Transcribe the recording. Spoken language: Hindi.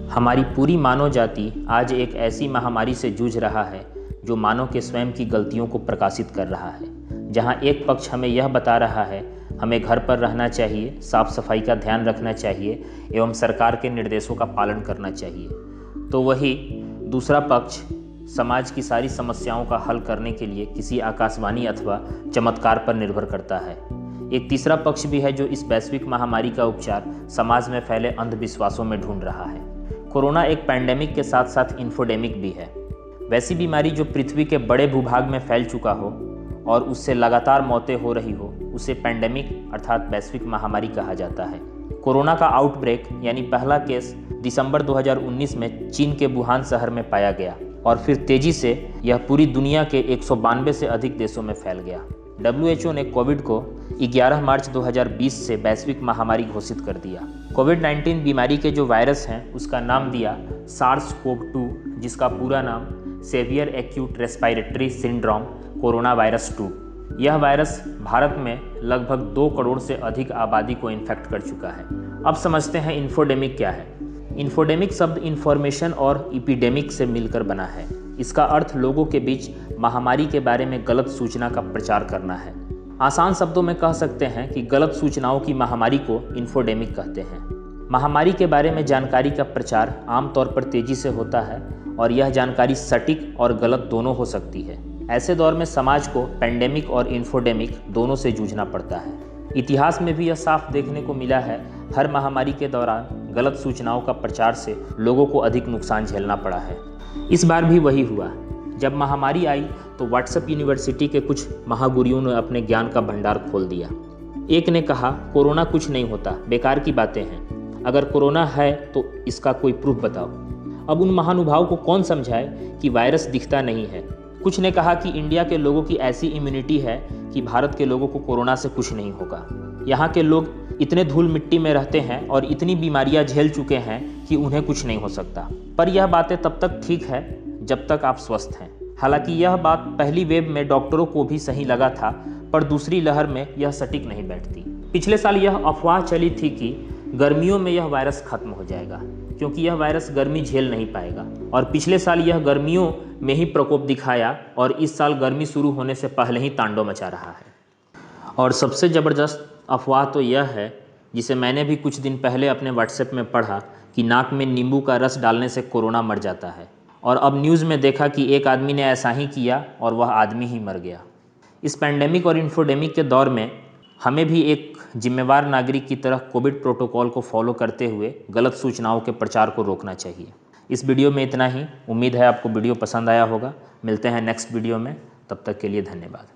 हमारी पूरी मानव जाति आज एक ऐसी महामारी से जूझ रहा है जो मानव के स्वयं की गलतियों को प्रकाशित कर रहा है। जहां एक पक्ष हमें यह बता रहा है हमें घर पर रहना चाहिए, साफ सफाई का ध्यान रखना चाहिए एवं सरकार के निर्देशों का पालन करना चाहिए, तो वही दूसरा पक्ष समाज की सारी समस्याओं का हल करने के लिए किसी आकाशवाणी अथवा चमत्कार पर निर्भर करता है। एक तीसरा पक्ष भी है जो इस वैश्विक महामारी का उपचार समाज में फैले अंधविश्वासों में ढूंढ रहा है। कोरोना एक पैंडेमिक के साथ साथ इन्फोडेमिक भी है। वैसी बीमारी जो पृथ्वी के बड़े भूभाग में फैल चुका हो और उससे लगातार मौतें हो रही हो, उसे पैंडेमिक अर्थात वैश्विक महामारी कहा जाता है। कोरोना का आउटब्रेक यानी पहला केस दिसंबर 2019 में चीन के वुहान शहर में पाया गया और फिर तेजी से यह पूरी दुनिया के 192 से अधिक देशों में फैल गया। WHO ने कोविड को 11 मार्च 2020 से वैश्विक महामारी घोषित कर दिया। कोविड-19 बीमारी के जो वायरस हैं उसका नाम दिया SARS-CoV-2, जिसका पूरा नाम severe acute respiratory syndrome corona virus 2। यह वायरस भारत में लगभग 2 करोड़ से अधिक आबादी को इन्फेक्ट कर चुका है। अब समझते हैं इन्फोडेमिक क्या है। इन्फोडेमिक शब्द इन्फॉर्मेशन और एपिडेमिक से मिलकर बना है। इसका अर्थ लोगों के बीच महामारी के बारे में गलत सूचना का प्रचार करना है। आसान शब्दों में कह सकते हैं कि गलत सूचनाओं की महामारी को इन्फोडेमिक कहते हैं। महामारी के बारे में जानकारी का प्रचार आमतौर पर तेजी से होता है और यह जानकारी सटीक और गलत दोनों हो सकती है। ऐसे दौर में समाज को पैंडेमिक और इन्फोडेमिक दोनों से जूझना पड़ता है। इतिहास में भी यह साफ देखने को मिला है, हर महामारी के दौरान गलत सूचनाओं का प्रचार से लोगों को अधिक नुकसान झेलना पड़ा है। इस बार भी वही हुआ। जब महामारी आई तो व्हाट्सएप यूनिवर्सिटी के कुछ महागुरुओं ने अपने ज्ञान का भंडार खोल दिया। एक ने कहा कोरोना कुछ नहीं होता, बेकार की बातें हैं, अगर कोरोना है तो इसका कोई प्रूफ बताओ। अब उन महानुभाव को कौन समझाए कि वायरस दिखता नहीं है। कुछ ने कहा कि इंडिया के लोगों की ऐसी इम्यूनिटी है कि भारत के लोगों को कोरोना से कुछ नहीं होगा। यहाँ के लोग इतने धूल मिट्टी में रहते हैं और इतनी बीमारियां झेल चुके हैं कि उन्हें कुछ नहीं हो सकता। पर यह बातें तब तक ठीक है जब तक आप स्वस्थ हैं। हालांकि यह बात पहली वेव में डॉक्टरों को भी सही लगा था, पर दूसरी लहर में यह सटीक नहीं बैठती। पिछले साल यह अफवाह चली थी कि गर्मियों में यह वायरस खत्म हो जाएगा क्योंकि यह वायरस गर्मी झेल नहीं पाएगा, और पिछले साल यह गर्मियों में ही प्रकोप दिखाया और इस साल गर्मी शुरू होने से पहले ही तांडव मचा रहा है। और सबसे ज़बरदस्त अफवाह तो यह है, जिसे मैंने भी कुछ दिन पहले अपने व्हाट्सएप में पढ़ा, कि नाक में नींबू का रस डालने से कोरोना मर जाता है, और अब न्यूज़ में देखा कि एक आदमी ने ऐसा ही किया और वह आदमी ही मर गया। इस पैंडेमिक और इन्फोडेमिक के दौर में हमें भी एक जिम्मेवार नागरिक की तरह कोविड प्रोटोकॉल को फॉलो करते हुए गलत सूचनाओं के प्रचार को रोकना चाहिए। इस वीडियो में इतना ही। उम्मीद है आपको वीडियो पसंद आया होगा। मिलते हैं नेक्स्ट वीडियो में, तब तक के लिए धन्यवाद।